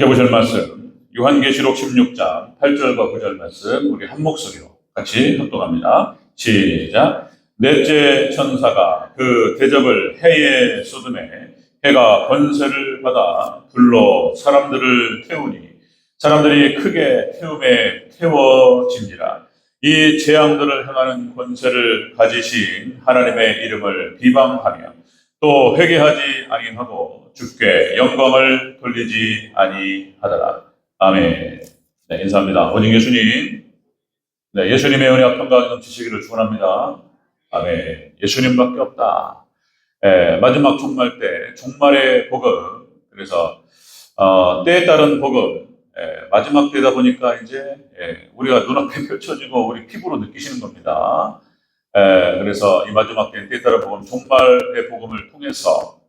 함께 보실 말씀 요한계시록 16장 8절과 9절 말씀 우리 한 목소리로 같이 합독합니다. 시작. 넷째 천사가 그 대접을 해에 쏟음에 해가 권세를 받아 불로 사람들을 태우니 사람들이 크게 태움에 태워진지라. 이 재앙들을 행하는 권세를 가지신 하나님의 이름을 비방하며 또 회개하지 아니하고 주께 영광을 돌리지 아니하더라. 아멘. 네, 인사합니다. 오직 예수님. 네, 예수님의 은혜와 평강이 넘치시기를 축원합니다. 아멘. 예수님밖에 없다. 마지막 종말 때 종말의 복음. 그래서 때에 따른 복음. 마지막 때다 보니까 이제 우리가 눈앞에 펼쳐지고 우리 피부로 느끼시는 겁니다. 그래서 이 마지막 때에 따른 복음, 종말의 복음을 통해서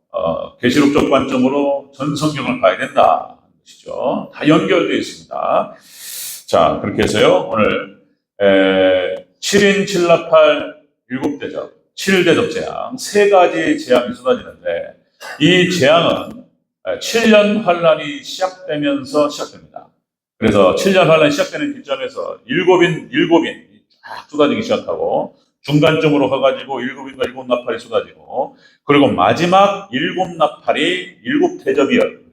계시록적 관점으로 전 성경을 봐야 된다. 것이죠. 다 연결되어 있습니다. 자, 그렇게 해서요, 오늘 7인 7나팔 7대접, 7대접 재앙, 세 가지 재앙이 쏟아지는데 이 재앙은 7년 환란이 시작되면서 시작됩니다. 그래서 7년 환란이 시작되는 기점에서 일곱인 쫙 쏟아지기 시작하고 중간점으로 가가지고 7인과 7나팔이 쏟아지고 그리고 마지막 7나팔이 7대접이에요.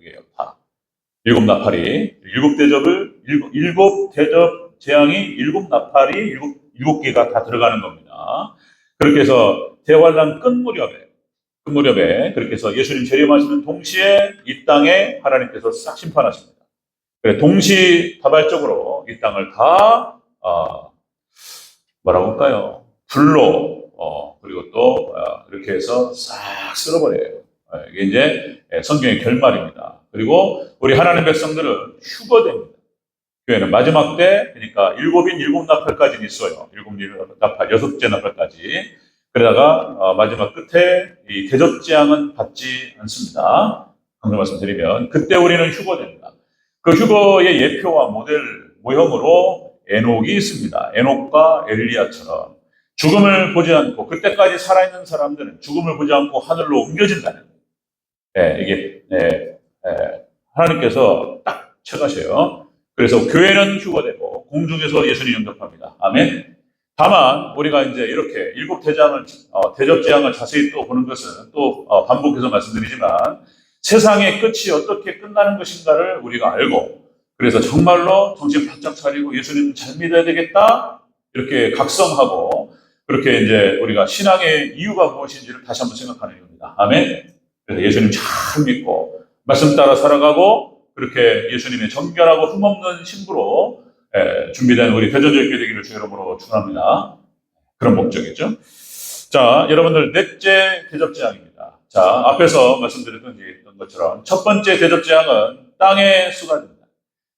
7나팔이 7대접 재앙이 7나팔이 7개가 다 들어가는 겁니다. 그렇게 해서 대환란 끝 무렵에 그렇게 해서 예수님 재림하시는 동시에 이 땅에 하나님께서 싹 심판하십니다. 동시다발적으로 이 땅을 다 뭐라고 할까요? 불로 그리고 또 이렇게 해서 싹 쓸어버려요. 이게 이제 성경의 결말입니다. 그리고 우리 하나님 백성들은 휴거됩니다. 교회는 마지막 때, 그러니까 7인 7나팔까지는 있어요. 7나팔, 6째 나팔까지. 그러다가 마지막 끝에 이 대접재앙은 받지 않습니다. 방금 말씀드리면 그때 우리는 휴거됩니다. 그 휴거의 예표와 모델 모형으로 에녹이 있습니다. 에녹과 엘리야처럼 죽음을 보지 않고 그때까지 살아있는 사람들은 죽음을 보지 않고 하늘로 옮겨진다는 이게 하나님께서 딱 책하셔요. 그래서 교회는 휴거되고 공중에서 예수님 영접합니다. 아멘. 다만 우리가 이제 이렇게 일곱 대접재앙을 자세히 또 보는 것은 또 반복해서 말씀드리지만 세상의 끝이 어떻게 끝나는 것인가를 우리가 알고 그래서 정말로 정신 바짝 차리고 예수님 잘 믿어야 되겠다 이렇게 각성하고 그렇게 이제 우리가 신앙의 이유가 무엇인지를 다시 한번 생각하는 겁니다. 아멘. 그래서 예수님 잘 믿고 말씀 따라 살아가고 그렇게 예수님의 정결하고 흠없는 신부로 준비된 우리 대전교회 되기를 주의 이름으로 축원합니다. 그런 목적이죠. 자, 여러분들 넷째 대접재앙입니다. 자, 앞에서 말씀드렸던 것처럼 첫 번째 대접재앙은 땅에 쏟아집니다.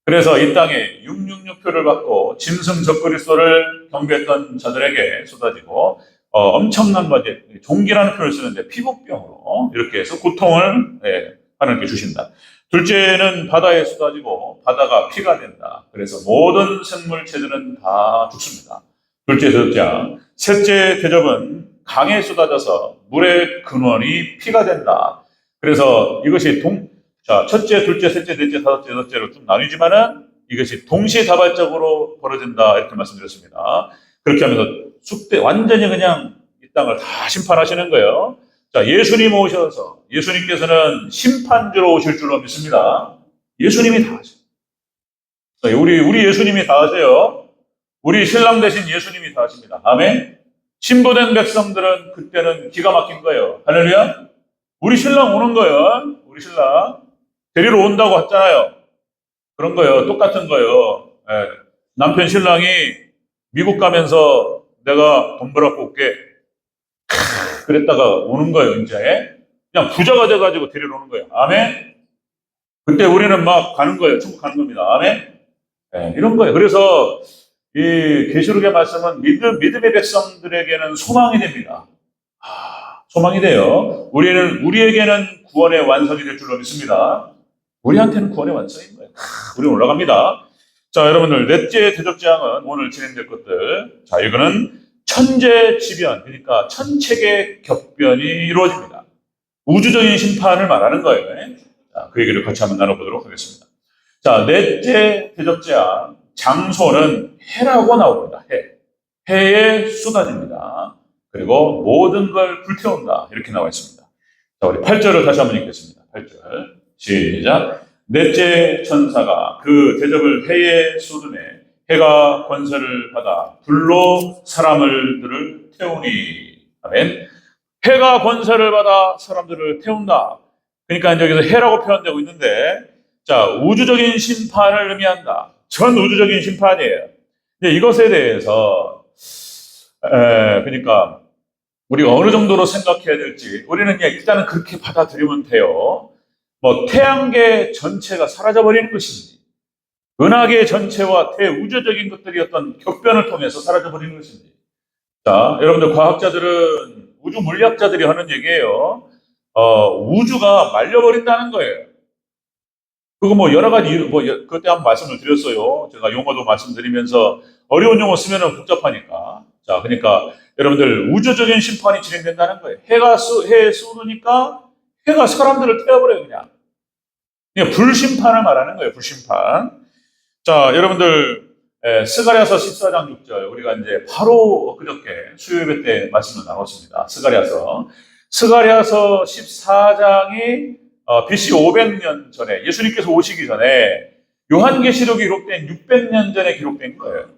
그래서 이 땅에 666표를 받고 짐승 적그리스도를 경배했던 자들에게 쏟아지고 엄청난 종기라는 표현을 쓰는데 피부병으로 이렇게 해서 고통을 하나님께 주신다. 둘째는 바다에 쏟아지고 바다가 피가 된다. 그래서 모든 생물체들은 다 죽습니다. 둘째 대접재앙. 셋째 대접은 강에 쏟아져서 물의 근원이 피가 된다. 그래서 이것이 첫째, 둘째, 셋째, 넷째, 다섯째, 여섯째로 좀 나뉘지만은 이것이 동시다발적으로 벌어진다. 이렇게 말씀드렸습니다. 그렇게 하면서 완전히 그냥 이 땅을 다 심판하시는 거예요. 자, 예수님 오셔서 예수님께서는 심판주로 오실 줄로 믿습니다. 예수님이 다 하세요. 우리 예수님이 다 하세요. 우리 신랑 대신 예수님이 다 하십니다. 아멘. 신부된 백성들은 그때는 기가 막힌 거예요. 할렐루야. 우리 신랑 오는 거예요. 우리 신랑 데리러 온다고 했잖아요. 그런 거예요. 똑같은 거예요. 남편 신랑이 미국 가면서 내가 돈 벌어갖고 올게. 그랬다가 오는 거예요, 이제. 그냥 부자가 돼가지고 데리러 오는 거예요. 아멘? 그때 우리는 막 가는 거예요. 천국 가는 겁니다. 아멘? 이런 거예요. 그래서 이 계시록의 말씀은 믿음의 백성들에게는 소망이 됩니다. 소망이 돼요. 우리에게는 구원의 완성이 될 줄로 믿습니다. 우리한테는 구원의 완성인 거예요. 우리는 올라갑니다. 자, 여러분들, 넷째 대접재앙은 오늘 진행될 것들. 자, 이거는 천재지변, 그러니까 천체계 격변이 이루어집니다. 우주적인 심판을 말하는 거예요. 자, 그 얘기를 같이 한번 나눠보도록 하겠습니다. 자, 넷째 대접제한 장소는 해라고 나옵니다. 해. 해에 쏟아집니다. 그리고 모든 걸 불태운다. 이렇게 나와 있습니다. 자, 우리 8절을 다시 한번 읽겠습니다. 8절. 시작. 넷째 천사가 그 대접을 해에 쏟으매 해가 권세를 받아 불로 사람들을 태우니. 아멘. 해가 권세를 받아 사람들을 태운다. 그러니까 여기서 해라고 표현되고 있는데, 자, 우주적인 심판을 의미한다. 전 우주적인 심판이에요. 이것에 대해서 그러니까 우리가 어느 정도로 생각해야 될지 우리는 그냥 일단은 그렇게 받아들이면 돼요. 뭐 태양계 전체가 사라져버리는 것인지, 은하계 전체와 대우주적인 것들이 어떤 격변을 통해서 사라져버리는 것인지. 자, 여러분들 과학자들은, 우주 물리학자들이 하는 얘기예요. 우주가 말려버린다는 거예요. 그거 뭐 여러 가지 이유, 그때 한번 말씀을 드렸어요. 제가 용어도 말씀드리면서 어려운 용어 쓰면은 복잡하니까. 자, 그러니까 여러분들 우주적인 심판이 진행된다는 거예요. 해에 쏟으니까 해가 사람들을 태워버려요, 그냥. 불심판을 말하는 거예요, 불심판. 자, 여러분들, 스가랴서 14장 6절, 우리가 이제 바로 그저께 수요예배 때 말씀을 나눴습니다. 스가랴서 14장이 BC 500년 전에, 예수님께서 오시기 전에 요한계시록이 기록된 600년 전에 기록된 거예요.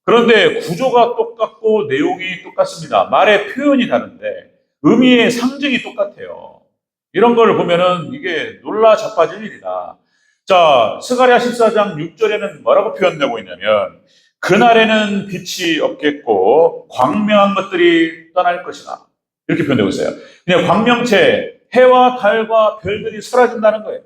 그런데 구조가 똑같고 내용이 똑같습니다. 말의 표현이 다른데 의미의 상징이 똑같아요. 이런 걸 보면은 이게 놀라 자빠질 일이다. 자, 스가랴 14장 6절에는 뭐라고 표현되고 있냐면, 그날에는 빛이 없겠고 광명한 것들이 떠날 것이다. 이렇게 표현되고 있어요. 그냥 광명체, 해와 달과 별들이 사라진다는 거예요.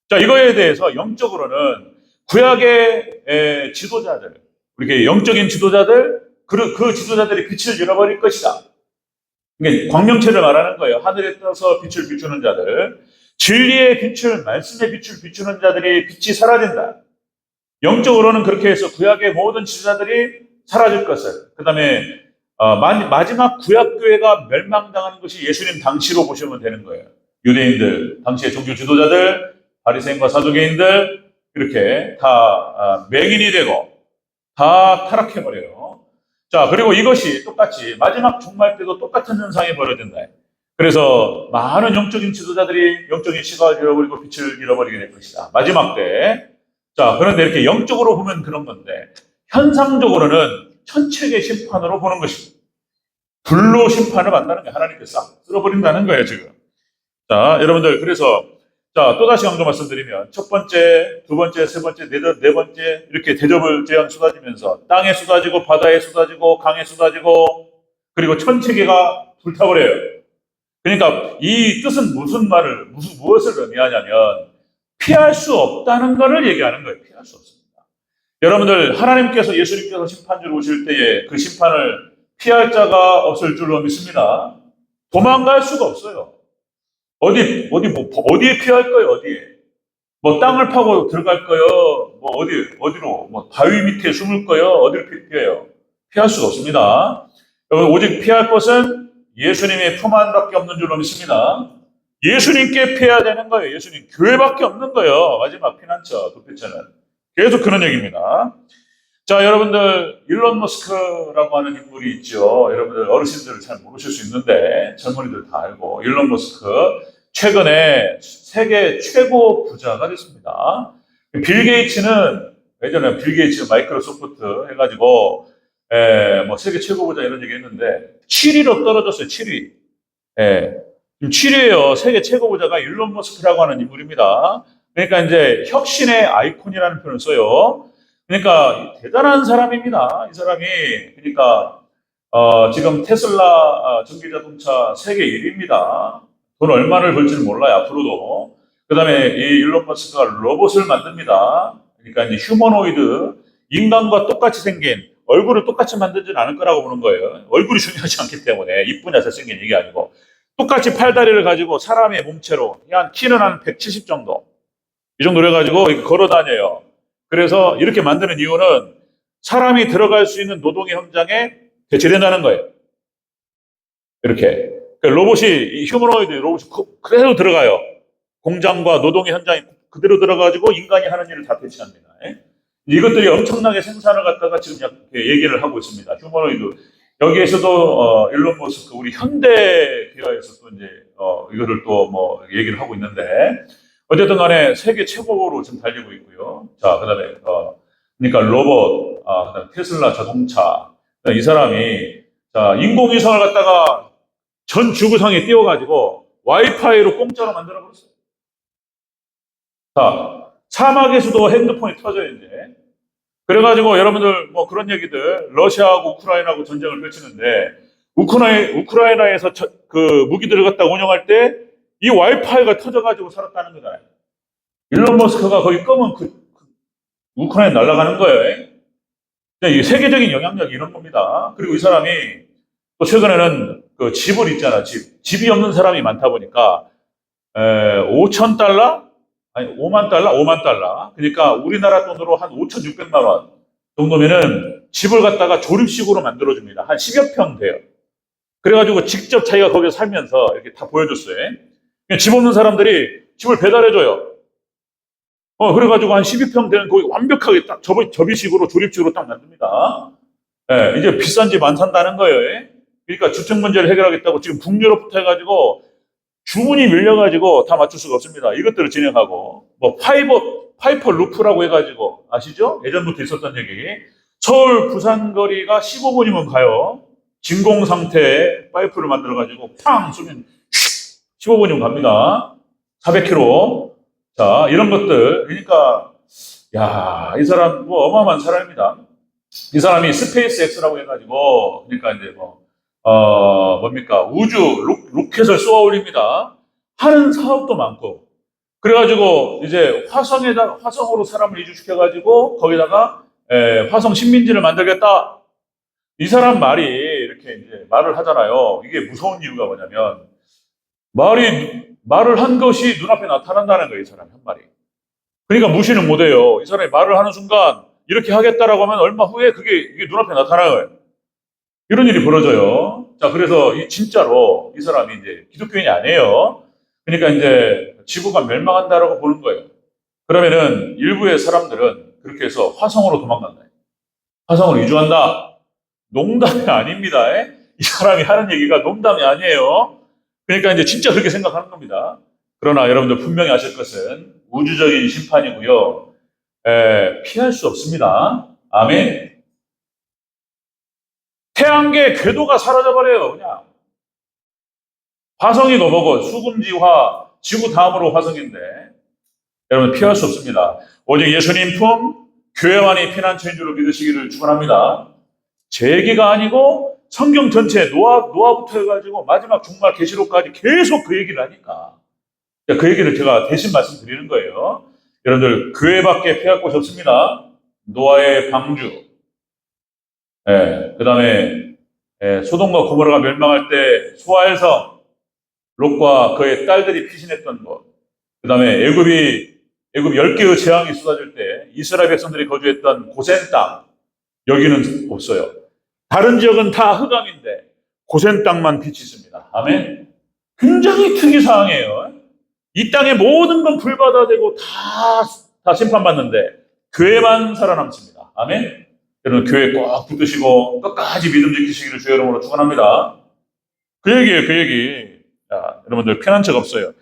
자, 이거에 대해서 영적으로는 구약의 지도자들, 우리 영적인 지도자들, 그 지도자들이 빛을 잃어버릴 것이다. 그러니까 광명체를 말하는 거예요. 하늘에 떠서 빛을 비추는 자들, 진리의 빛을, 말씀의 빛을 비추는 자들이 빛이 사라진다. 영적으로는 그렇게 해서 구약의 모든 지도자들이 사라질 것을, 그 다음에 마지막 구약교회가 멸망당하는 것이 예수님 당시로 보시면 되는 거예요. 유대인들, 당시의 종교 지도자들, 바리새인과 사두개인들, 이렇게 다 맹인이 되고 다 타락해버려요. 자, 그리고 이것이 똑같이 마지막 종말 때도 똑같은 현상이 벌어진다. 그래서 많은 영적인 지도자들이 영적인 시각을 잃어버리고 빛을 잃어버리게 될 것이다. 마지막 때. 자, 그런데 이렇게 영적으로 보면 그런 건데, 현상적으로는 천체계 심판으로 보는 것입니다. 불로 심판을 받는다는 게 하나님께서 싹 쓸어버린다는 거예요, 지금. 자, 여러분들, 그래서, 자, 또다시 강조 말씀드리면, 첫 번째, 두 번째, 세 번째, 네 번째, 이렇게 대접을 제한 쏟아지면서, 땅에 쏟아지고, 바다에 쏟아지고, 강에 쏟아지고, 그리고 천체계가 불타버려요. 그러니까 이 뜻은 무엇을 의미하냐면, 피할 수 없다는 것을 얘기하는 거예요. 피할 수 없습니다. 여러분들, 하나님께서, 예수님께서 심판주로 오실 때에 그 심판을 피할 자가 없을 줄로 믿습니다. 도망갈 수가 없어요. 어디에 피할 거예요, 어디에? 뭐 땅을 파고 들어갈 거예요? 뭐 어디로? 뭐 바위 밑에 숨을 거예요? 어디로 피해요? 피할 수가 없습니다. 여러분, 오직 피할 것은 예수님의 품 안밖에 없는 줄로 믿습니다. 예수님께 피해야 되는 거예요. 예수님 교회밖에 없는 거예요. 마지막 피난처, 도피처는. 계속 그런 얘기입니다. 자, 여러분들, 일론 머스크라고 하는 인물이 있죠. 여러분들 어르신들은 잘 모르실 수 있는데 젊은이들 다 알고, 일론 머스크 최근에 세계 최고 부자가 됐습니다. 빌 게이츠는, 예전에 빌 게이츠 마이크로소프트 해가지고 뭐 세계 최고 부자 이런 얘기 했는데 7위로 떨어졌어요. 7위. 지금 7위예요. 세계 최고 부자가 일론 머스크라고 하는 인물입니다. 그러니까 이제 혁신의 아이콘이라는 표현을 써요. 그러니까 대단한 사람입니다. 이 사람이. 그러니까 지금 테슬라 전기자동차 세계 1위입니다. 돈 얼마를 벌지는 몰라요, 앞으로도. 그 다음에 이 일론 머스크가 로봇을 만듭니다. 그러니까 이제 휴머노이드, 인간과 똑같이 생긴, 얼굴을 똑같이 만들지는 않을 거라고 보는 거예요. 얼굴이 중요하지 않기 때문에, 이쁘냐 잘생긴 얘기 아니고. 똑같이 팔다리를 가지고 사람의 몸체로, 키는 한 170 정도. 이 정도로 해가지고 걸어 다녀요. 그래서 이렇게 만드는 이유는 사람이 들어갈 수 있는 노동의 현장에 대체된다는 거예요. 이렇게. 로봇이, 휴머노이드 로봇이 그래도 들어가요. 공장과 노동의 현장에 그대로 들어가지고 인간이 하는 일을 다 대체합니다. 예? 이것들이 엄청나게 생산을 갖다가 지금 이렇게 얘기를 하고 있습니다. 휴머노이드. 여기에서도 일론 머스크 우리 현대 기아에서 또 이제 이거를 또 뭐 얘기를 하고 있는데 어쨌든 간에 세계 최고로 지금 달리고 있고요. 자, 그다음에 그러니까 로봇, 그다음에 테슬라 자동차. 이 사람이 자, 인공위성을 갖다가 전 지구상에 띄워가지고 와이파이로 공짜로 만들어 버렸어요. 자, 사막에서도 핸드폰이 터져요, 이제. 그래가지고 여러분들 뭐 그런 얘기들, 러시아하고 우크라이나하고 전쟁을 펼치는데, 우크라이나에서 그 무기들을 갖다 운영할 때 이 와이파이가 터져가지고 살았다는 거잖아요. 일론 머스크가 거기 끄면 우크라이나 날아가는 거예요. 이게 세계적인 영향력이 이런 겁니다. 그리고 이 사람이 또 최근에는 그 집을 있잖아, 집이 없는 사람이 많다 보니까 5,000달러? 아니 5만 달러? 5만 달러. 그러니까 우리나라 돈으로 한 5,600만 원 정도면은 집을 갖다가 조립식으로 만들어줍니다. 한 10여 평 돼요. 그래가지고 직접 자기가 거기서 살면서 이렇게 다 보여줬어요. 집 없는 사람들이 집을 배달해줘요. 그래가지고 한 12평 되는 거기 완벽하게 딱 접이식으로 조립식으로 딱 만듭니다. 예, 이제 비싼 집 안 산다는 거예요. 그러니까 주택 문제를 해결하겠다고 지금 북유럽부터 해가지고 주문이 밀려가지고 다 맞출 수가 없습니다. 이것들을 진행하고 뭐 파이퍼 루프라고 해가지고 아시죠? 예전부터 있었던 얘기. 서울 부산 거리가 15분이면 가요. 진공 상태에 파이프를 만들어가지고 팡 쏘면 15분이면 갑니다. 400km. 자, 이런 것들. 그러니까 야, 이 사람 뭐 어마어마한 사람입니다. 이 사람이 스페이스 X라고 해가지고 그러니까 이제 뭡니까 우주 로켓을 쏘아 올립니다. 하는 사업도 많고 그래가지고 이제 화성으로 사람을 이주시켜가지고 거기다가 화성 식민지를 만들겠다. 이 사람 말이 이렇게 이제 말을 하잖아요. 이게 무서운 이유가 뭐냐면 말을 한 것이 눈앞에 나타난다는 거예요. 이 사람이 한 말이. 그러니까 무시는 못해요. 이 사람이 말을 하는 순간 이렇게 하겠다라고 하면 얼마 후에 이게 눈앞에 나타나요. 이런 일이 벌어져요. 자, 그래서 진짜로 이 사람이 이제 기독교인이 아니에요. 그러니까 이제 지구가 멸망한다라고 보는 거예요. 그러면은 일부의 사람들은 그렇게 해서 화성으로 도망간다. 화성으로 이주한다. 농담이 아닙니다. 이 사람이 하는 얘기가 농담이 아니에요. 그러니까 이제 진짜 그렇게 생각하는 겁니다. 그러나 여러분들 분명히 아실 것은 우주적인 심판이고요. 피할 수 없습니다. 아멘. 태양계 궤도가 사라져버려요, 그냥. 화성이 너보고 수금지화, 지구 다음으로 화성인데, 여러분 피할 수 없습니다. 오직 예수님 품, 교회만이 피난처인 줄로 믿으시기를 축원합니다. 제 얘기가 아니고 성경 전체 노아부터 해가지고 마지막 종말 계시록까지 계속 그 얘기를 하니까 그 얘기를 제가 대신 말씀드리는 거예요. 여러분들 교회밖에 피할 곳이 없습니다. 노아의 방주, 그 다음에 소돔과 고모라가 멸망할 때 소아엘성, 롯과 그의 딸들이 피신했던 곳, 그 다음에 애굽 10개의 재앙이 쏟아질 때 이스라엘 백성들이 거주했던 고센 땅, 여기는 없어요. 다른 지역은 다 흑암인데 고센 땅만 빛이 있습니다. 아멘. 굉장히 특이사항이에요. 이 땅의 모든 건 불바다되고 다 심판받는데 교회만 살아남습니다. 아멘. 여러분 교회 꼭 붙드시고 끝까지 믿음 지키시기를 주의 이름으로 축원합니다. 그 얘기예요, 그 얘기. 자, 여러분들 피난처가 없어요.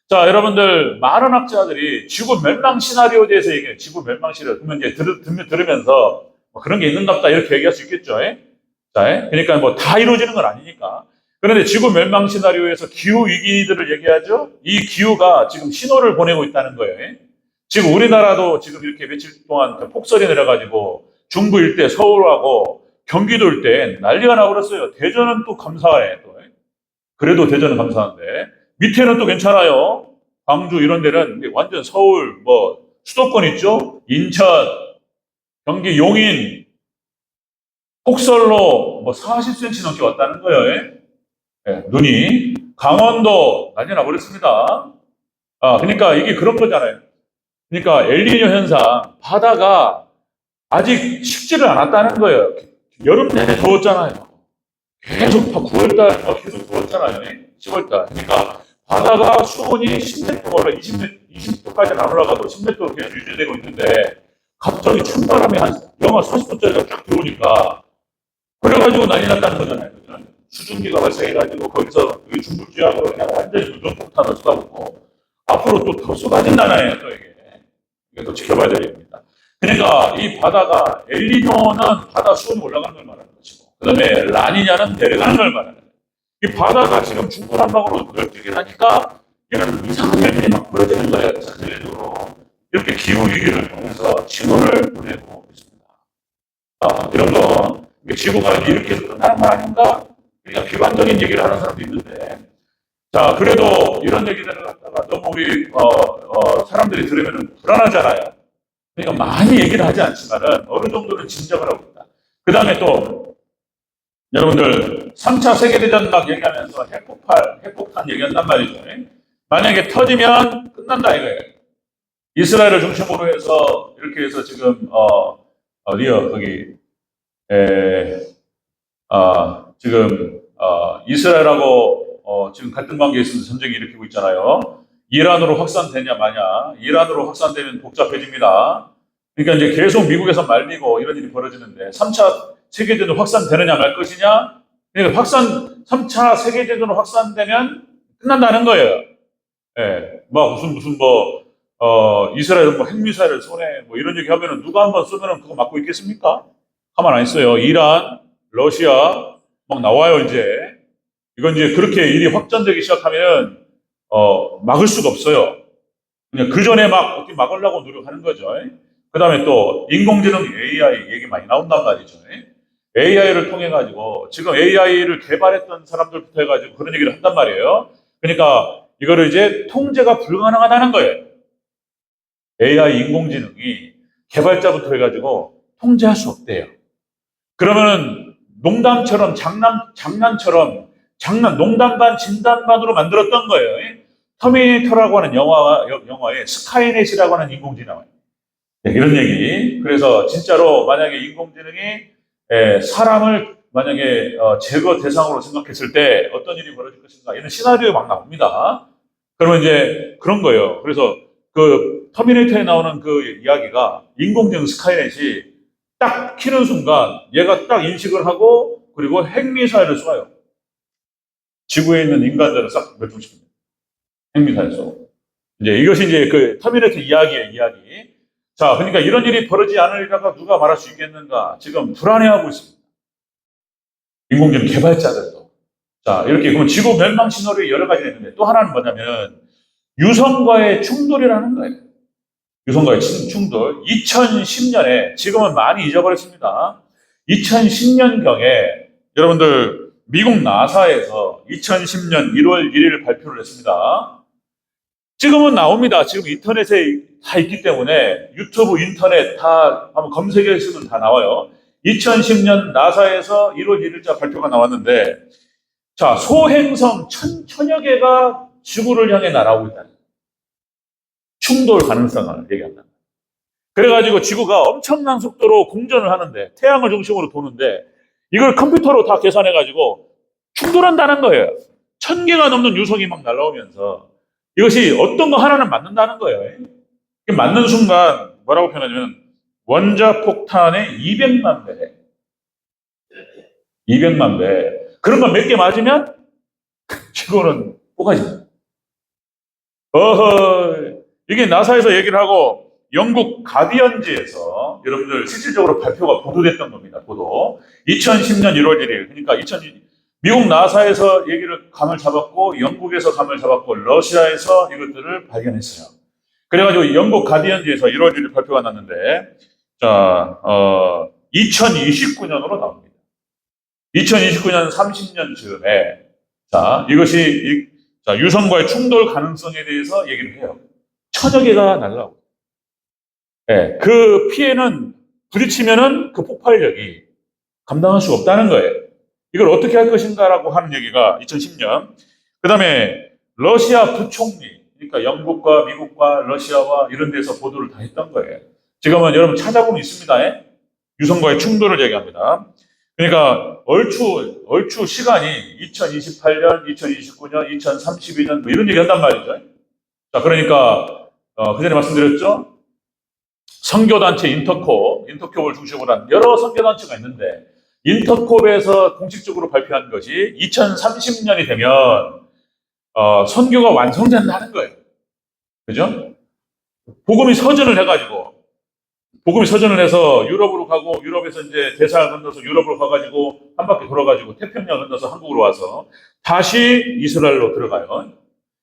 자, 여러분들 많은 학자들이 지구 멸망 시나리오에 대해서 얘기해요. 지구 멸망 시나리오. 그러면 이제 들으면서 뭐 그런 게 있는갑다 이렇게 얘기할 수 있겠죠. 자, 그러니까 뭐 다 이루어지는 건 아니니까. 그런데 지구 멸망 시나리오에서 기후 위기들을 얘기하죠. 이 기후가 지금 신호를 보내고 있다는 거예요. 지금 우리나라도 지금 이렇게 며칠 동안 폭설이 내려가지고 중부 일대 서울하고 경기도 일대 난리가 나버렸어요. 대전은 또 감사해. 또. 그래도 대전은 감사한데 밑에는 또 괜찮아요. 광주 이런 데는 완전 서울 뭐 수도권 있죠. 인천, 경기 용인 폭설로 뭐 40cm 넘게 왔다는 거예요. 눈이. 강원도 난리 나버렸습니다. 그러니까 이게 그런 거잖아요. 그러니까 엘니뇨 현상, 바다가 아직 식지를 않았다는 거예요. 여름 내내 더웠잖아요. 계속 9월달 계속 더웠잖아요. 10월달. 그러니까 바다가 수온이 10m, 원래 20m, 20도까지는 안 올라가도 10m 그냥 유지되고 있는데 갑자기 찬바람이 한 영하 40도짜리가 쫙 들어오니까 그래가지고 난리 났다는 거잖아요. 수증기가 발생해가지고 거기서 중부지역으로 그냥 완전히 무정폭탄을 쏟아붓고 앞으로 또 더 쏟아진다나요, 또 이게. 이게 또 지켜봐야 되겠습니다. 그러니까 이 바다가 엘니뇨는 바다 수온이 올라가는 걸 말하는 것이고, 그 다음에 라니냐는 내려가는 걸 말하는 거예요. 이 바다가 지금 중구난방으로 넓게 하니까 이런 이상한 일이 막 벌어지는 거예요. 전체적으로 이렇게 기후위기를 통해서 신호를 보내고 있습니다. 이런 거 지구가 이렇게 끝나는 거 아닌가? 그러니까 비관적인 얘기를 하는 사람도 있는데, 자, 그래도 이런 얘기들을 갖다가 너무 우리 사람들이 들으면 불안하잖아요. 그러니까 많이 얘기를 하지 않지만은 어느 정도는 짐작을 하고 있다. 그 다음에 또 여러분들 3차 세계대전 막 얘기하면서 핵폭탄 얘기한단 말이죠. 만약에 터지면 끝난다 이거예요. 이스라엘을 중심으로 해서 이렇게 해서 지금 어디요 거기 지금 이스라엘하고 지금 갈등 관계에 있어서 전쟁이 일으키고 있잖아요. 이란으로 확산되냐 마냐. 이란으로 확산되면 복잡해집니다. 그러니까 이제 계속 미국에서 말리고 이런 일이 벌어지는데 3차 세계대전 확산되느냐 말 것이냐. 그러니까 3차 세계대전 확산되면 끝난다는 거예요. 예, 무슨 이스라엘 핵미사일을 쏘네 이런 얘기 하면은 누가 한번 쏘면은 그거 맞고 있겠습니까? 가만 안 있어요. 이란, 러시아 막 나와요 이제. 이건 이제 그렇게 일이 확전되기 시작하면 막을 수가 없어요. 그냥 그 전에 막 어떻게 막으려고 노력하는 거죠. 그 다음에 또 인공지능 AI 얘기 많이 나온단 말이죠. AI를 통해 가지고 지금 AI를 개발했던 사람들부터 해가지고 그런 얘기를 한단 말이에요. 그러니까 이거를 이제 통제가 불가능하다는 거예요. AI 인공지능이 개발자부터 해가지고 통제할 수 없대요. 그러면은 농담처럼 장난처럼 농담 반 진담 반으로 만들었던 거예요. 터미네이터라고 하는 영화에 스카이넷이라고 하는 인공지능. 이런 얘기. 그래서 진짜로 만약에 인공지능이 사람을 만약에 제거 대상으로 생각했을 때 어떤 일이 벌어질 것인가 이런 시나리오 막 나옵니다. 그러면 이제 그런 거예요. 그래서 그 터미네이터에 나오는 그 이야기가 인공지능 스카이넷이 딱 키는 순간 얘가 딱 인식을 하고 그리고 핵미사일을 쏴요. 지구에 있는 인간들은 싹 멸종시킵니다. 핵미사일 쏘고. 이것이 이제 그 터미네이터 이야기예요, 이야기. 자, 그러니까 이런 일이 벌어지지 않으리라고 누가 말할 수 있겠는가? 지금 불안해하고 있습니다. 인공지능 개발자들도. 자, 이렇게 그러면 지구 멸망 시나리오 여러 가지가 있는데 또 하나는 뭐냐면 유성과의 충돌이라는 거예요. 유성과의 충돌. 2010년에 지금은 많이 잊어버렸습니다. 2010년경에 여러분들 미국 나사에서 2010년 1월 1일 발표를 했습니다. 지금은 나옵니다. 지금 인터넷에 다 있기 때문에 유튜브, 인터넷 다 한번 검색해보시면 다 나와요. 2010년 나사에서 1월 1일자 발표가 나왔는데, 자, 소행성 천여 개가 지구를 향해 날아오고 있다. 충돌 가능성을 얘기한다. 그래가지고 지구가 엄청난 속도로 공전을 하는데, 태양을 중심으로 도는데, 이걸 컴퓨터로 다 계산해가지고 충돌한다는 거예요. 1000개가 넘는 유성이 막 날아오면서, 이것이 어떤 거 하나는 맞는다는 거예요. 맞는 순간 뭐라고 표현하냐면 원자폭탄의 200만 배. 200만 배. 그런 거 몇 개 맞으면 지구는 뽀가집니다. 이게 나사에서 얘기를 하고 영국 가디언지에서 여러분들 실질적으로 발표가 보도됐던 겁니다. 보도. 2010년 1월 1일. 그러니까 미국 나사에서 감을 잡았고, 영국에서 감을 잡았고, 러시아에서 이것들을 발견했어요. 그래가지고 영국 가디언지에서 1월 1일 발표가 났는데, 자, 2029년으로 나옵니다. 2029년 30년 즈음에, 자, 이것이, 유성과의 충돌 가능성에 대해서 얘기를 해요. 1000여 개가 날라오고. 네, 그 피해는 부딪히면은 그 폭발력이 감당할 수 없다는 거예요. 이걸 어떻게 할 것인가라고 하는 얘기가 2010년. 그 다음에 러시아 부총리, 그러니까 영국과 미국과 러시아와 이런 데서 보도를 다 했던 거예요. 지금은 여러분 찾아보면 있습니다. 유성과의 충돌을 얘기합니다. 그러니까 얼추 시간이 2028년, 2029년, 2032년 이런 얘기 한단 말이죠. 자, 그러니까 그전에 말씀드렸죠? 선교단체 인터콥을 중심으로 한 여러 선교단체가 있는데, 인터콥에서 공식적으로 발표한 것이 2030년이 되면, 선교가 완성된다는 거예요. 그죠? 복음이 서전을 해서 유럽으로 가고, 유럽에서 이제 대사를 건너서 유럽으로 가가지고, 한 바퀴 돌아가지고, 태평양 건너서 한국으로 와서, 다시 이스라엘로 들어가요.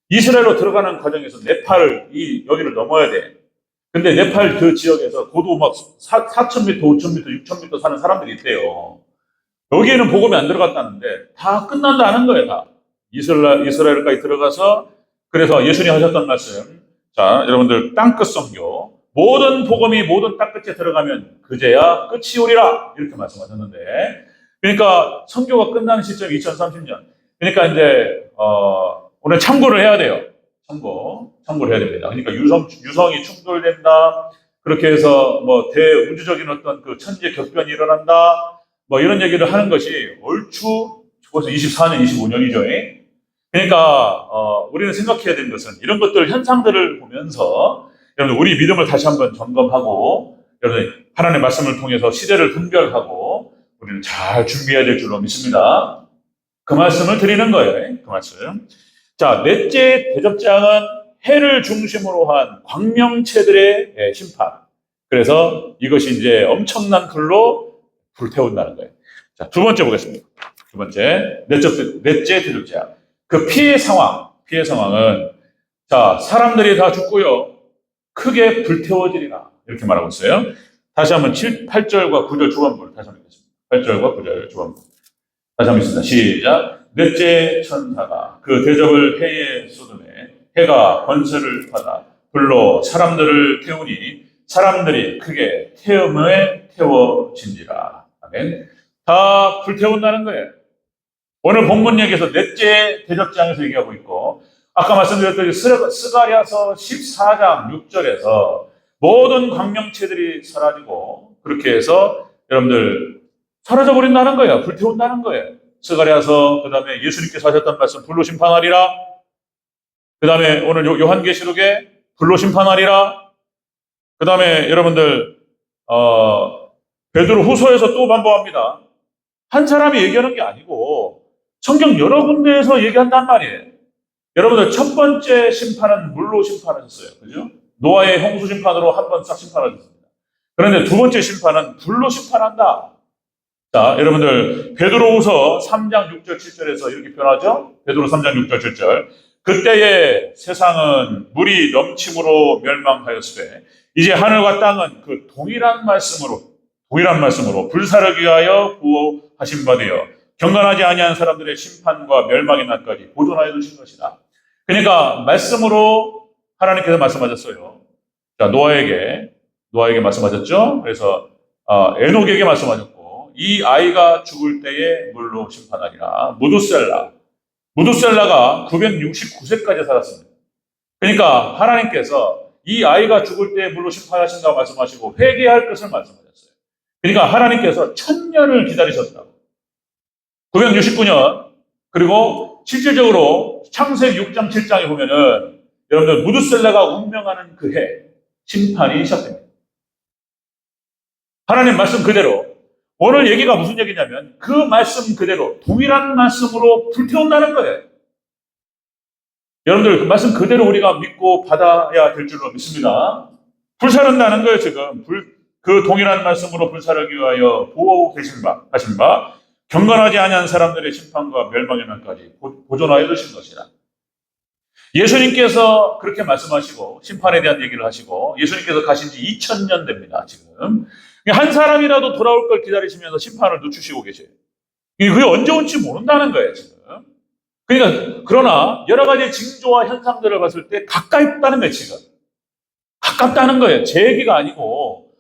이스라엘로 들어가는 과정에서 네팔, 여기를 넘어야 돼. 근데 네팔 그 지역에서 고도 막 4,000m, 5,000m, 6,000m 사는 사람들이 있대요. 여기에는 복음이 안 들어갔다는데, 다 끝난다는 거예요, 다. 이스라엘까지 들어가서, 그래서 예수님이 하셨던 말씀, 자, 여러분들, 땅끝 선교, 모든 복음이 모든 땅끝에 들어가면 그제야 끝이 오리라, 이렇게 말씀하셨는데, 그러니까 선교가 끝나는 시점이 2030년. 그러니까 이제 오늘 참고를 해야 돼요. 참고를 해야 됩니다. 그러니까 유성이 충돌된다. 그렇게 해서 뭐 대우주적인 어떤 그 천재 격변이 일어난다. 뭐 이런 얘기를 하는 것이 얼추 벌써 24년, 25년이죠. 그러니까 우리는 생각해야 되는 것은 이런 것들 현상들을 보면서 여러분 우리 믿음을 다시 한번 점검하고 여러분 하나님의 말씀을 통해서 시대를 분별하고 우리는 잘 준비해야 될 줄로 믿습니다. 그 말씀을 드리는 거예요. 그 말씀. 자, 넷째 대접장은 해를 중심으로 한 광명체들의 심판. 그래서 이것이 이제 엄청난 불로 불태운다는 거예요. 자, 두 번째 보겠습니다. 두 번째, 넷째 대접장. 그 피해 상황은, 자, 사람들이 다 죽고요. 크게 불태워지리라. 이렇게 말하고 있어요. 다시 한번 8절과 9절 초반부를 다시 한번 읽겠습니다. 8절과 9절 초반부. 다시 한번 읽습니다. 시작. 넷째 천사가 그 대접을 해에 쏟음에 해가 권세를 받아 불로 사람들을 태우니 사람들이 크게 태음에 태워진지라. 아멘. 다 불태운다는 거예요. 오늘 본문 얘기에서 넷째 대접장에서 얘기하고 있고 아까 말씀드렸던 스가랴서 14장 6절에서 모든 광명체들이 사라지고 그렇게 해서 여러분들 사라져버린다는 거예요. 불태운다는 거예요. 스가랴서 그 다음에 예수님께서 하셨던 말씀 불로 심판하리라. 그 다음에 오늘 요한계시록에 불로 심판하리라. 그 다음에 여러분들 베드로 후서에서 또 반복합니다. 한 사람이 얘기하는 게 아니고 성경 여러 군데에서 얘기한단 말이에요. 여러분들 첫 번째 심판은 물로 심판하셨어요. 그죠? 노아의 홍수 심판으로 한 번 싹 심판하셨습니다. 그런데 두 번째 심판은 불로 심판한다. 자, 여러분들 베드로후서 3장 6절 7절에서 이렇게 표현하죠. 베드로 3장 6절 7절. 그때의 세상은 물이 넘침으로 멸망하였으되 이제 하늘과 땅은 그 동일한 말씀으로 불사르기 위하여 구호하신 바 되어 경건하지 아니한 사람들의 심판과 멸망의 날까지 보존하여 두신 것이다. 그러니까 말씀으로 하나님께서 말씀하셨어요. 자, 노아에게 말씀하셨죠. 그래서 에녹에게 말씀하셨고 이 아이가 죽을 때에 물로 심판하리라. 무두셀라가 969세까지 살았습니다. 그러니까 하나님께서 이 아이가 죽을 때에 물로 심판하신다고 말씀하시고 회개할 것을 말씀하셨어요. 그러니까 하나님께서 1000년을 기다리셨다고. 969년 그리고 실질적으로 창세기 6장 7장에 보면은 여러분들 무두셀라가 운명하는 그 해 심판이 시작됩니다. 하나님 말씀 그대로 오늘 얘기가 무슨 얘기냐면 그 말씀 그대로 동일한 말씀으로 불태운다는 거예요. 여러분들 그 말씀 그대로 우리가 믿고 받아야 될 줄로 믿습니다. 불사른다는 거예요. 지금 그 동일한 말씀으로 불사르기 위하여 보호하신 바 경건하지 아니한 사람들의 심판과 멸망의 날까지 보존하여 두신 것이다. 예수님께서 그렇게 말씀하시고 심판에 대한 얘기를 하시고 예수님께서 가신 지 2000년 됩니다. 지금 한 사람이라도 돌아올 걸 기다리시면서 심판을 늦추시고 계셔요. 그게 언제 올지 모른다는 거예요. 지금. 그러니까 그러나 여러 가지 징조와 현상들을 봤을 때 가까이 있다는 거예요. 지금. 가깝다는 거예요. 제 얘기가 아니고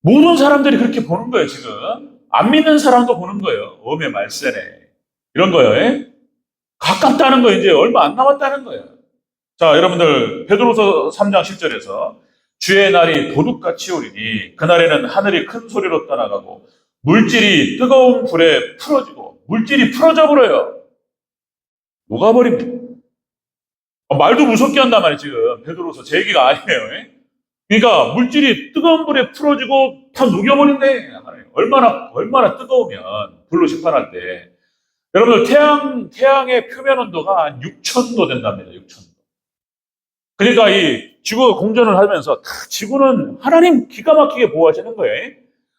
모든 사람들이 그렇게 보는 거예요. 지금. 안 믿는 사람도 보는 거예요. 엄의 말세네. 이런 거예요. 가깝다는 거예요. 이제 얼마 안 남았다는 거예요. 자, 여러분들 베드로서 3장 10절에서 주의 날이 도둑같이 오리니 그날에는 하늘이 큰 소리로 떠나가고 물질이 뜨거운 불에 풀어지고 물질이 풀어져 버려요. 녹아버립니다. 말도 무섭게 한단 말이에요, 지금. 베드로서 제 얘기가 아니에요. 예? 그러니까 물질이 뜨거운 불에 풀어지고 다 녹여버린대. 얼마나 뜨거우면 불로 심판할 때. 여러분들 태양의 표면 온도가 한 6,000도 된답니다. 6,000도. 그러니까 이 지구가 공전을 하면서 지구는 하나님 기가 막히게 보호하시는 거예요.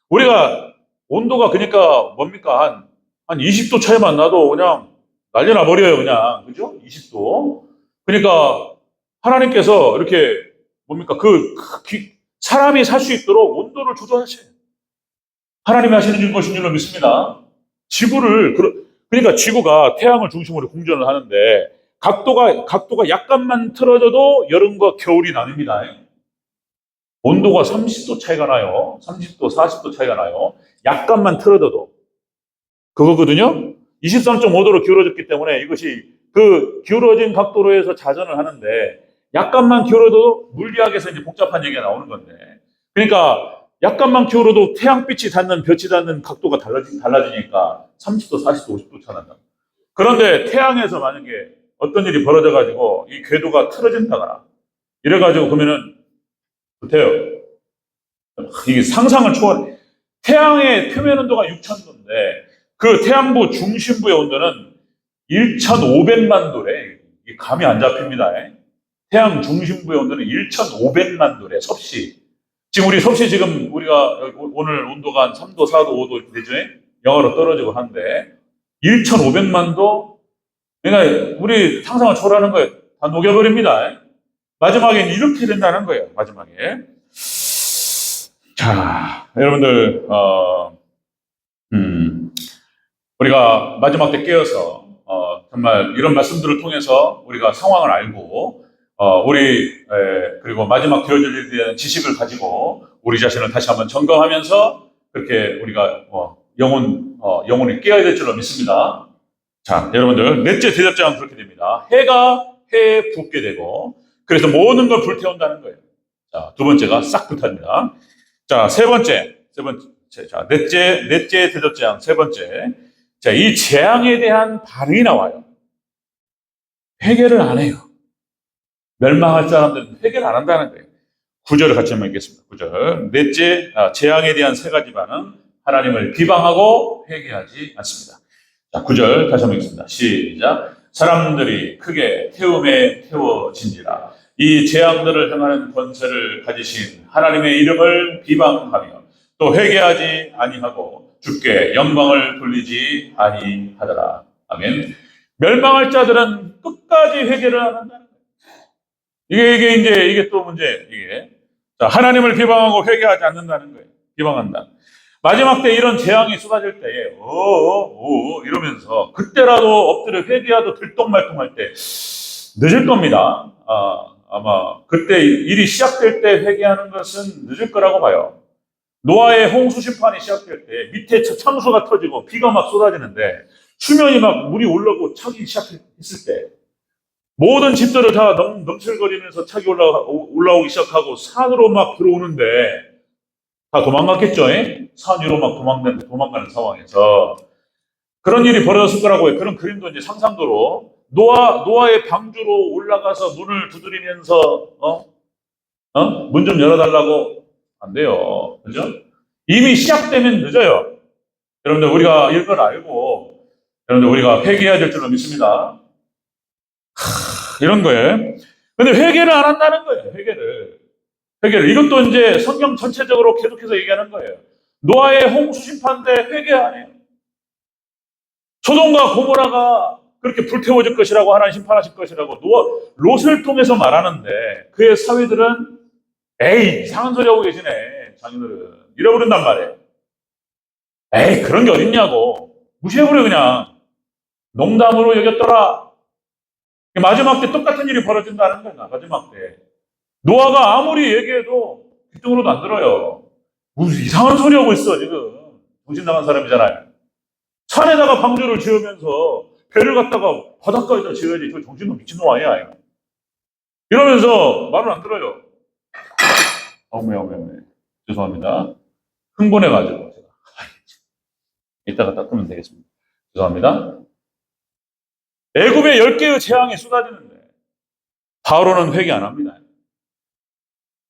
우리가 온도가 그러니까 뭡니까? 한 20도 차이만 나도 그냥 난리 나버려요, 그냥. 그죠? 20도. 그러니까 하나님께서 이렇게 뭡니까? 사람이 살 수 있도록 온도를 조절하셔요. 하나님이 하시는 것인 줄로 믿습니다. 그러니까 지구가 태양을 중심으로 공전을 하는데 각도가 약간만 틀어져도 여름과 겨울이 나뉩니다. 온도가 30도 차이가 나요. 30도, 40도 차이가 나요. 약간만 틀어져도. 그거거든요. 23.5도로 기울어졌기 때문에 이것이 그 기울어진 각도로 해서 자전을 하는데 약간만 기울어도 물리학에서 이제 복잡한 얘기가 나오는 건데. 그러니까 약간만 기울어도 태양빛이 볕이 닿는 각도가 달라지니까 30도, 40도, 50도 차 난다. 그런데 태양에서 만약에 어떤 일이 벌어져가지고 이 궤도가 틀어진다거나 이래가지고 그러면은 돼요. 이게 상상을 초월해. 태양의 표면 온도가 6,000도인데 그 태양부 중심부의 온도는 1,500만 도래. 이게 감이 안 잡힙니다. 태양 중심부의 온도는 1,500만 도래. 섭씨. 지금 우리가 오늘 온도가 한 3도, 4도, 5도 되죠? 영하로 떨어지고 하는데 1,500만 도? 그러니까 우리 상상을 초월하는 거예요. 다 녹여버립니다. 마지막엔 이렇게 된다는 거예요. 마지막에. 자, 여러분들 우리가 마지막 때 깨어서 정말 이런 말씀들을 통해서 우리가 상황을 알고 그리고 마지막 되어질 일에 대한 지식을 가지고 우리 자신을 다시 한번 점검하면서 그렇게 우리가 영혼이 깨어야 될 줄로 믿습니다. 자, 여러분들 넷째 대접장은 그렇게 됩니다. 해가 해에 붓게 되고 그래서 모든 걸 불태운다는 거예요. 자, 두 번째가 싹 불탑니다. 자, 세 번째. 자, 넷째 대접장 세 번째. 자, 이 재앙에 대한 반응이 나와요. 회개를 안 해요. 멸망할 사람들은 회개를 안 한다는 거예요. 9절을 같이 한번 읽겠습니다. 9절. 넷째, 재앙에 대한 세 가지 반응. 하나님을 비방하고 회개하지 않습니다. 자, 9절 다시 한번 읽겠습니다. 시작. 사람들이 크게 태움에 태워진지라. 이 재앙들을 행하는 권세를 가지신 하나님의 이름을 비방하며 또 회개하지 아니하고 주께 영광을 돌리지 아니하더라. 아멘. 멸망할 자들은 끝까지 회개를 안 한다는 거예요. 이게 또 문제. 자, 하나님을 비방하고 회개하지 않는다는 거예요. 비방한다. 마지막 때 이런 재앙이 쏟아질 때에 이러면서 그때라도 엎드려 회개하도 들떡말떡할 때 늦을 겁니다. 아마 그때 일이 시작될 때 회개하는 것은 늦을 거라고 봐요. 노아의 홍수 심판이 시작될 때 밑에 창수가 터지고 비가 막 쏟아지는데 수면이 막 물이 올라오고 차기 시작했을 때 모든 집들을 다 넘실거리면서 차기 올라오기 시작하고 산으로 막 들어오는데 다 도망갔겠죠? 산 위로 막 도망가는 상황에서 그런 일이 벌어졌을 거라고 해요. 그런 그림도 이제 상상도로 노아의 방주로 올라가서 문을 두드리면서 문 좀 열어달라고 안 돼요. 그죠? 이미 시작되면 늦어요. 여러분들 우리가 이걸 알고 여러분들 우리가 회개해야 될 줄로 믿습니다. 이런 거예요. 근데 회개를 안 한다는 거예요. 회개를. 이것도 이제 성경 전체적으로 계속해서 얘기하는 거예요. 노아의 홍수 심판 때 회개 안 해요. 소돔과 고모라가 그렇게 불태워질 것이라고 하나님 심판하실 것이라고 롯을 통해서 말하는데 그의 사위들은 에이 이상한 소리 하고 계시네. 자기들은 잃어버린단 말이에요. 에이 그런 게 어딨냐고 무시해버려 그냥. 농담으로 여겼더라. 마지막 때 똑같은 일이 벌어진다는 거야. 마지막 때 노아가 아무리 얘기해도 귀등으로도 안 들어요. 무슨 이상한 소리 하고 있어 지금. 정신 나간 사람이잖아요. 산에다가 방주를 지으면서 배를 갖다가 바닷가에다 지어야지. 저 정신도 미친놈 아니야. 이러면서 말을 안 들어요. 어메. 죄송합니다. 흥분해가지고 제가 이따가 닦으면 되겠습니다. 죄송합니다. 애굽에 10개의 재앙이 쏟아지는데 바로는 회개 안 합니다.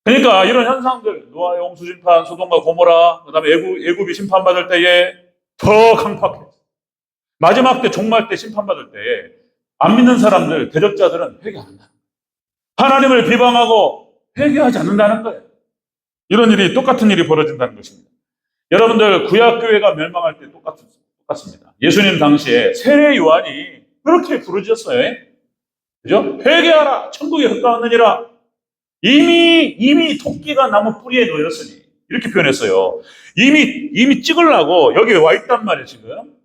그러니까 이런 현상들, 노아의 홍수 심판, 소돔과 고모라, 그다음에 애굽이 심판받을 때에 더 강팍해. 마지막 때, 종말 때 심판받을 때에 안 믿는 사람들, 대적자들은 회개 안 한다. 하나님을 비방하고 회개하지 않는다는 거예요. 이런 일이, 똑같은 일이 벌어진다는 것입니다. 여러분들, 구약교회가 멸망할 때 똑같습니다. 예수님 당시에 세례 요한이 그렇게 부르짖었어요. 그죠? 회개하라! 천국에 가까웠느니라! 이미 토끼가 나무 뿌리에 놓였으니, 이렇게 표현했어요. 이미 찍으려고 여기 와 있단 말이에요, 지금.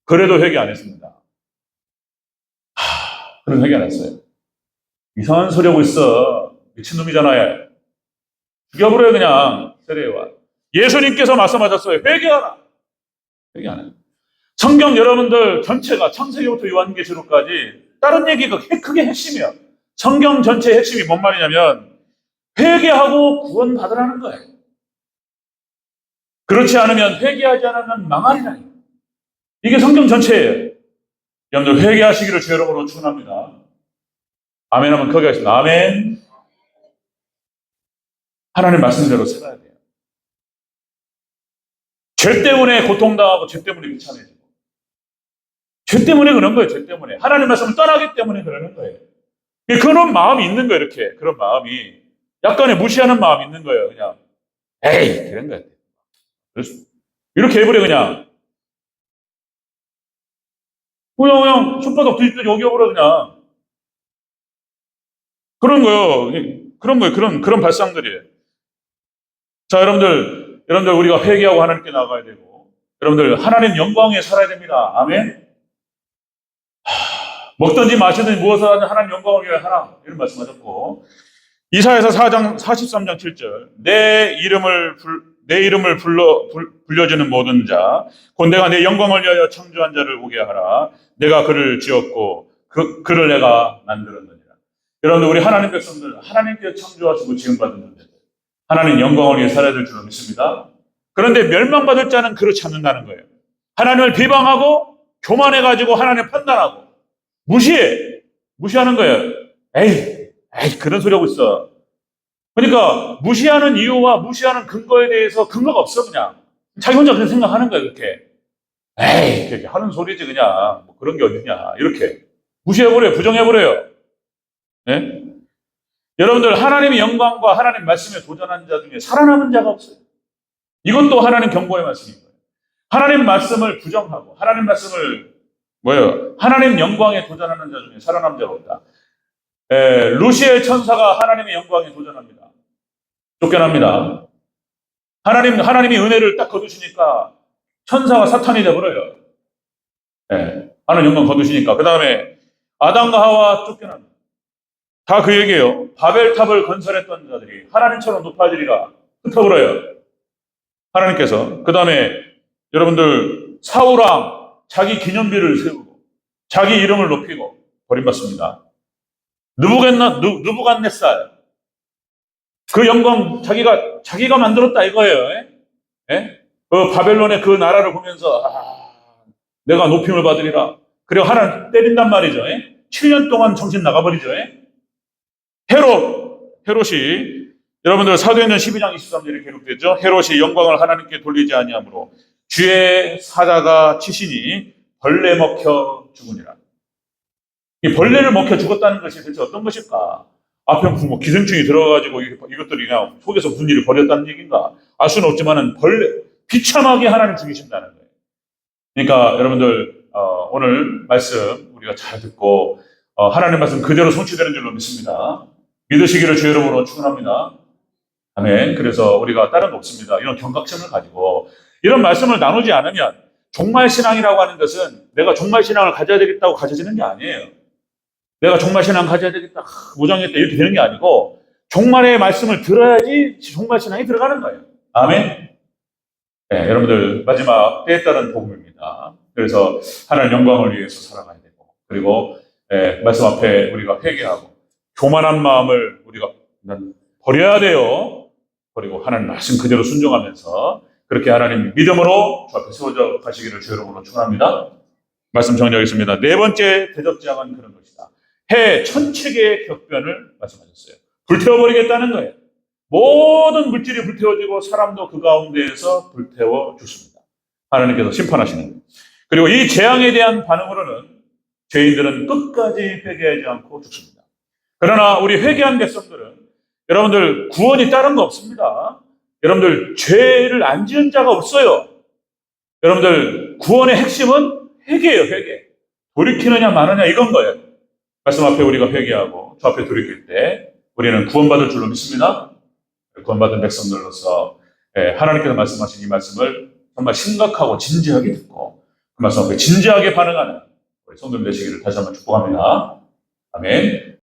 그래도 회개 안 했습니다. 그런 회개 안 했어요. 이상한 소리 하고 있어. 미친놈이잖아요. 죽여버려요, 그냥, 세례요한. 예수님께서 말씀하셨어요. 회개하라. 회개 안 해요. 성경 여러분들 전체가 창세기부터 요한계시록까지 다른 얘기가 크게 핵심이야. 성경 전체의 핵심이 뭔 말이냐면 회개하고 구원받으라는 거예요. 그렇지 않으면, 회개하지 않으면 망하리라. 이게 성경 전체예요. 여러분들 회개하시기를 주의 이름으로 축원합니다. 아멘 하면 거기 하십니다. 아멘. 하나님 말씀대로 살아야 돼요. 죄 때문에 고통당하고 죄 때문에 비참해지고 죄 때문에 그런 거예요. 죄 때문에. 하나님 말씀을 떠나기 때문에 그러는 거예요. 그런 마음이 있는 거예요. 이렇게. 그런 마음이. 약간의 무시하는 마음이 있는 거예요. 그냥 에이 그런 거예요. 이렇게 해버려 그냥. 그냥 손바닥 뒤집어 여겨버려 그냥. 그런 거예요. 그런 발상들이에요. 자, 여러분들 우리가 회개하고 하나님께 나가야 되고, 여러분들 하나님 영광에 살아야 됩니다. 아멘. 먹든지 마시든지 무엇을 하든 하나님 영광을 위하여 하라, 이런 말씀하셨고, 이사야서 4장 43장 7절 내 이름을 불려주는 모든 자 곧 내가 내 영광을 위하여 창조한 자를 오게 하라. 내가 그를 지었고 그를 내가 만들었느니라. 여러분들, 우리 하나님 백성들, 하나님께 창조하시고 지음받은 존재들, 하나님 영광을 위해 살아야 될 줄로 믿습니다. 그런데 멸망받을 자는 그렇지 않는다는 거예요. 하나님을 비방하고 교만해가지고 하나님 판단하고 무시하는 거예요. 에이 그런 소리 하고 있어. 그러니까 무시하는 이유와 무시하는 근거에 대해서 근거가 없어. 그냥 자기 혼자 그냥 생각하는 거예요. 그렇게 그렇게 하는 소리지 그냥. 뭐 그런 게 어딨냐, 이렇게 무시해버려요. 부정해버려요. 네? 여러분들, 하나님의 영광과 하나님 말씀에 도전한 자 중에 살아남은 자가 없어요. 이것도 하나님 경고의 말씀인 거예요. 하나님 말씀을 부정하고 하나님 말씀을 하나님 영광에 도전하는 자 중에 살아남은 자가 없다. 루시엘 천사가 하나님의 영광에 도전합니다. 쫓겨납니다. 하나님이 은혜를 딱 거두시니까 천사가 사탄이 되어버려요. 하나님 영광 거두시니까. 그 다음에 아담과 하와 쫓겨납니다. 다 그 얘기예요. 바벨탑을 건설했던 자들이 하나님처럼 높아지리라 흩어버려요. 하나님께서. 그 다음에 여러분들, 사울왕 자기 기념비를 세우고 자기 이름을 높이고 버림받습니다. 느부갓네살, 그 영광 자기가 만들었다 이거예요. 그 바벨론의 그 나라를 보면서 내가 높임을 받으리라. 그리고 하나님 때린단 말이죠. 7년 동안 정신 나가버리죠. 헤롯이 여러분들 사도행전 12장 23절에 기록되죠. 헤롯이 영광을 하나님께 돌리지 아니하므로 주의 사자가 치시니 벌레 먹혀 죽으니라. 이 벌레를 먹혀 죽었다는 것이 대체 어떤 것일까? 앞에 뭐 기생충이 들어가가지고 이것들이 그냥 속에서 무슨 일을 벌였다는 얘기인가? 알 수는 없지만은 비참하게 하나님 죽이신다는 거예요. 그러니까 여러분들, 오늘 말씀 우리가 잘 듣고 하나님 말씀 그대로 성취되는 줄로 믿습니다. 믿으시기를 주의 이름으로 축원합니다. 아멘. 그래서 우리가 다른 거 없습니다. 이런 경각심을 가지고 이런 말씀을 나누지 않으면, 종말 신앙이라고 하는 것은 내가 종말 신앙을 가져야 되겠다고 가져지는 게 아니에요. 내가 종말 신앙 가져야 되겠다, 무장했다, 이렇게 되는 게 아니고, 종말의 말씀을 들어야지 종말 신앙이 들어가는 거예요. 아멘. 네, 여러분들, 마지막 때에 따른 복음입니다. 그래서 하나님 영광을 위해서 살아가야 되고, 그리고 말씀 앞에 우리가 회개하고 교만한 마음을 우리가 버려야 돼요. 그리고 하나님 말씀 그대로 순종하면서 그렇게 하나님 믿음으로 주 앞에 세워져 가시기를 주의 이름으로 축원합니다. 말씀 정리하겠습니다. 네 번째 대접지향은 그런 것이다. 해 1000체계의 격변을 말씀하셨어요. 불태워버리겠다는 거예요. 모든 물질이 불태워지고 사람도 그 가운데에서 불태워 죽습니다. 하나님께서 심판하시는 거예요. 그리고 이 재앙에 대한 반응으로는 죄인들은 끝까지 회개하지 않고 죽습니다. 그러나 우리 회개한 백성들은 여러분들 구원이 다른 거 없습니다. 여러분들 죄를 안 지은 자가 없어요. 여러분들 구원의 핵심은 회개예요. 회개. 돌이키느냐 마느냐 이건 거예요. 말씀 앞에 우리가 회개하고 주 앞에 돌이킬 때 우리는 구원받을 줄로 믿습니다. 구원받은 백성들로서 하나님께서 말씀하신 이 말씀을 정말 심각하고 진지하게 듣고 그 말씀 앞에 진지하게 반응하는 우리 성도님 되시기를 다시 한번 축복합니다. 아멘.